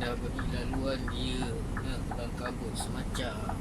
dah bagi laluan dia kelang kabut semacam.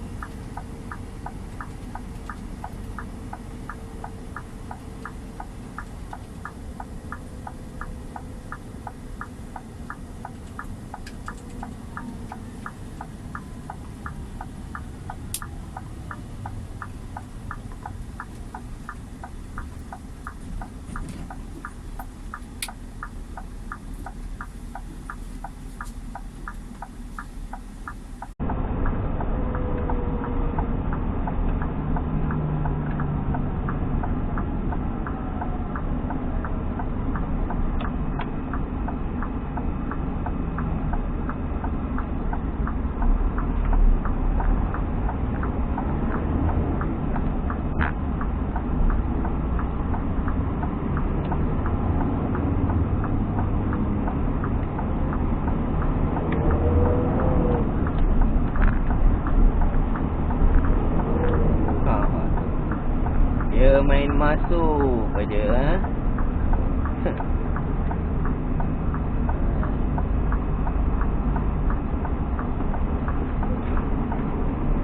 Dia main masuk aja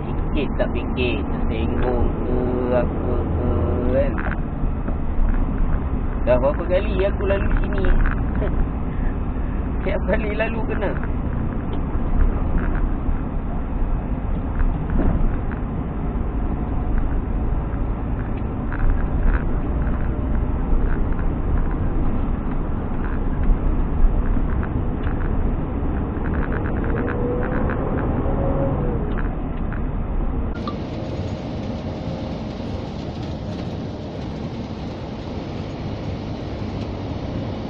sikit tak fikir tersenggung ke apa ke kan. Dah berapa kali aku lalu sini tiap kali lalu kena.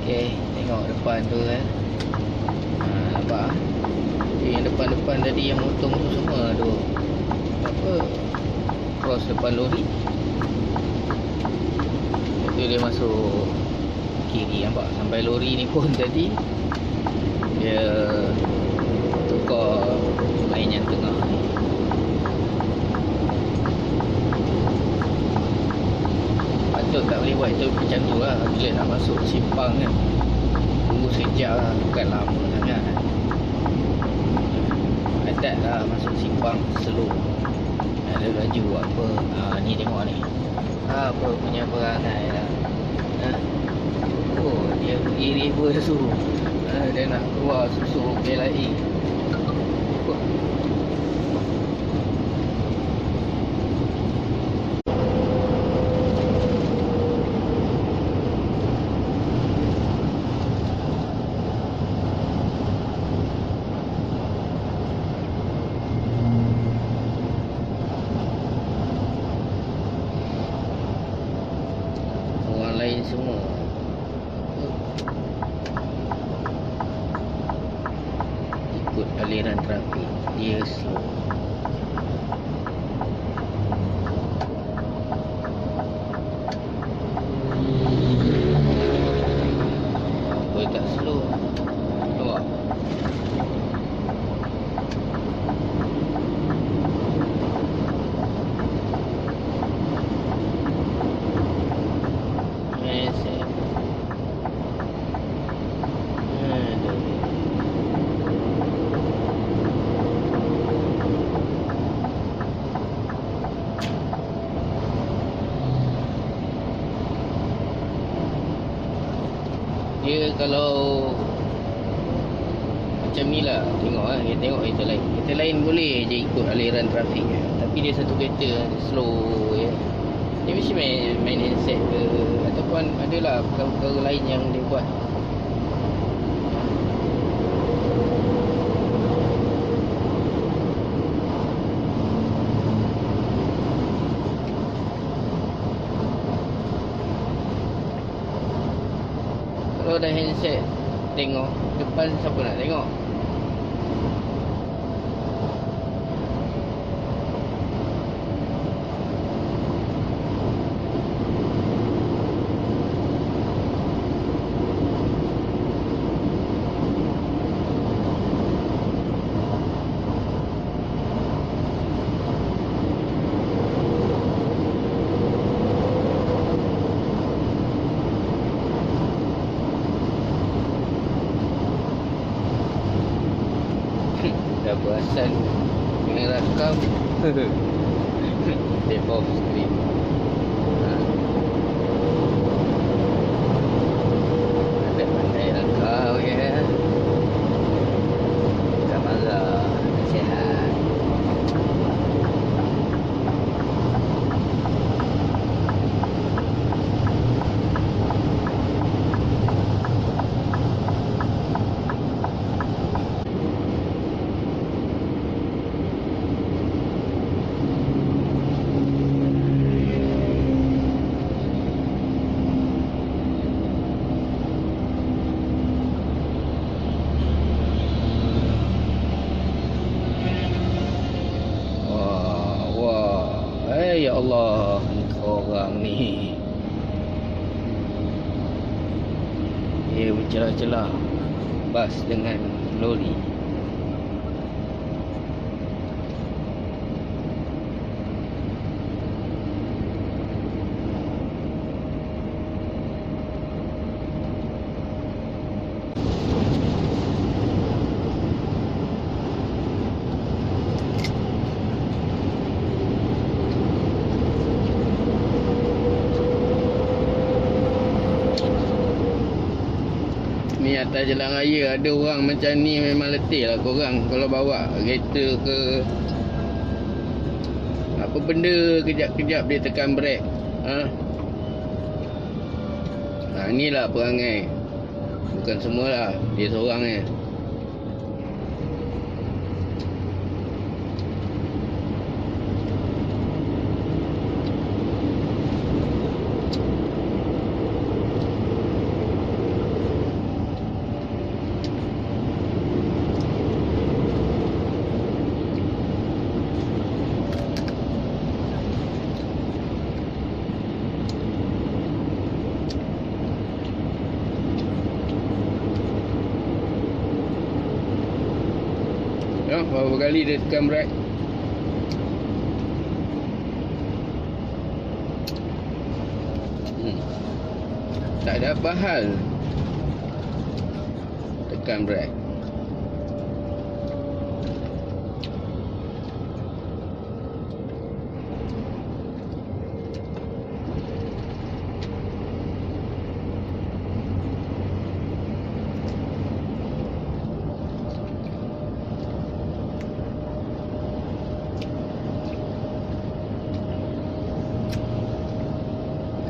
Okay, tengok depan tu nampak yang depan-depan tadi yang motong tu semua tu apa cross depan lori itu dia masuk kiri, nampak sampai lori ni pun tadi dia tukar lain yang tengah ni. Patut tak boleh buat itu macam tu lah bila nak masuk simpang kan. Tunggu sejak lah, bukan lama sangat. Adat lah masuk simpang slow. Ada laju apa. Ni tengok ni. Apa punya perangai lah. Oh, dia pergi reverse tu. Dia nak keluar susu PLI. Lain semua ikut aliran trafik, dia slow. Boleh tak slow? Nampak? Dia kalau macam ni lah, tengok kita tengok kereta lain boleh je ikut aliran trafik tapi dia satu kereta slow ya. Dia mesti main handset ke ataupun adalah perkara-perkara lain yang dia buat. Kalau dah handset, tengok depan siapa nak tengok. perasan kena rakam. Take off screen. Pandai-pandai lah kau ya. Tak marah, nasihat. Ya Allah, engkau orang ni. Dia bercelah-celah bas dengan lori. Ni atas jalan raya ada orang macam ni memang letih lah korang kalau bawa kereta ke apa benda, kejap-kejap dia tekan brek. Inilah perangai. Bukan semualah, dia seorang je. Ya, berapa kali dia tekan brake. Tak ada apa hal tekan brake.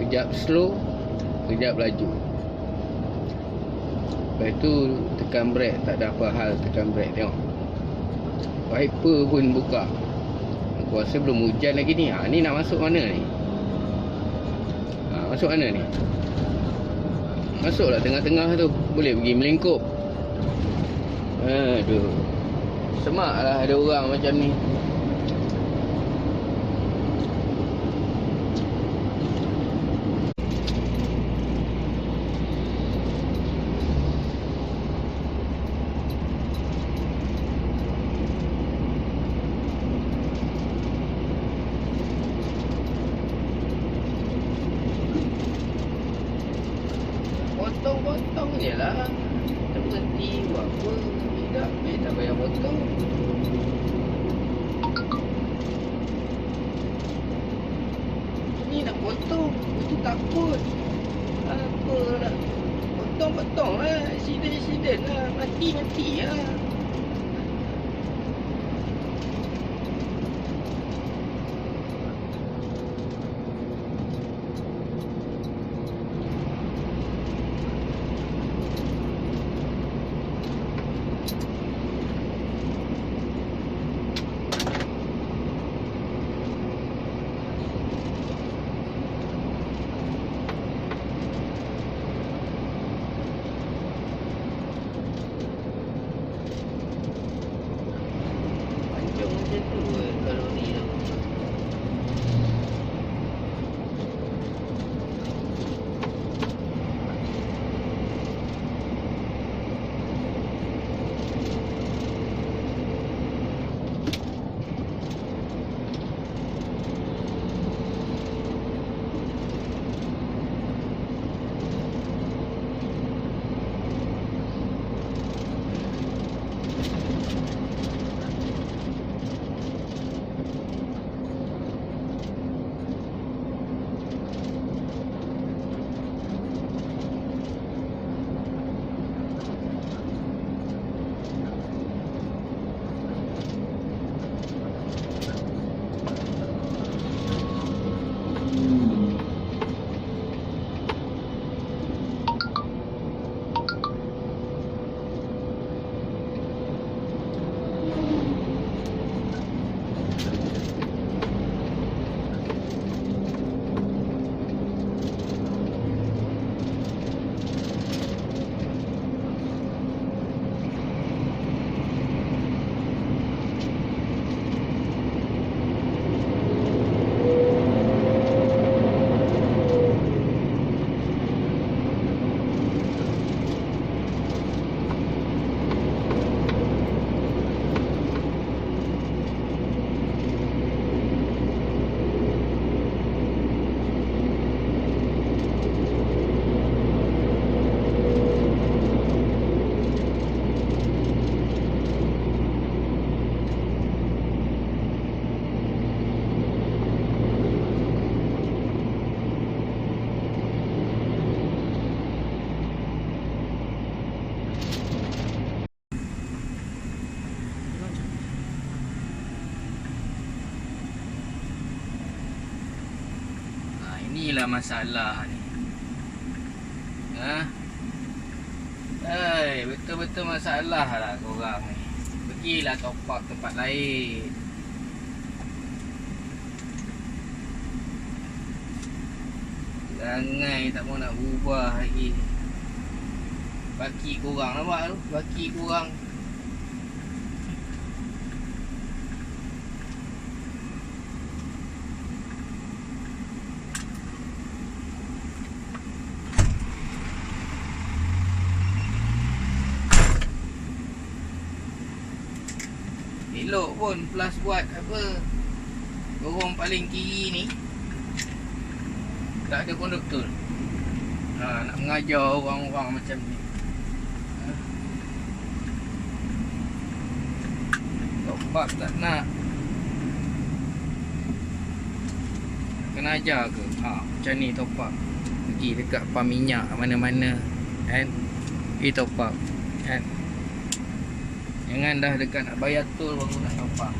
Kejap slow, kejap laju. Lepas tu tekan brake, tak ada apa hal tekan brake. Tengok wiper pun buka. Aku rasa belum hujan lagi ni. Ni nak masuk mana ni? Masuk mana ni? Masuklah tengah-tengah tu. Boleh pergi melingkup. Aduh, semak lah ada orang macam ni. Potong-potong je lah. Kita berhenti buat apa. Tidak, tak payah potong. Ni nak potong, itu takut. Apa nak potong-potong lah. Accident lah. Mati lah. Inilah masalah ni. Betul-betul masalah lah korang ni. Pergilah top up tempat lain. Perangai tak mau nak berubah lagi. Baki korang, nampak tu? Baki korang. Elok pun plus buat apa, lorong paling kiri ni tak ada konduktor. Nak mengajar orang-orang macam ni. Top up tak nak. Kena ajar ke? Macam ni top up. Pergi dekat pam minyak mana-mana kan, pergi top up kan. Jangan dah dekat nak bayar tol baru nak top up.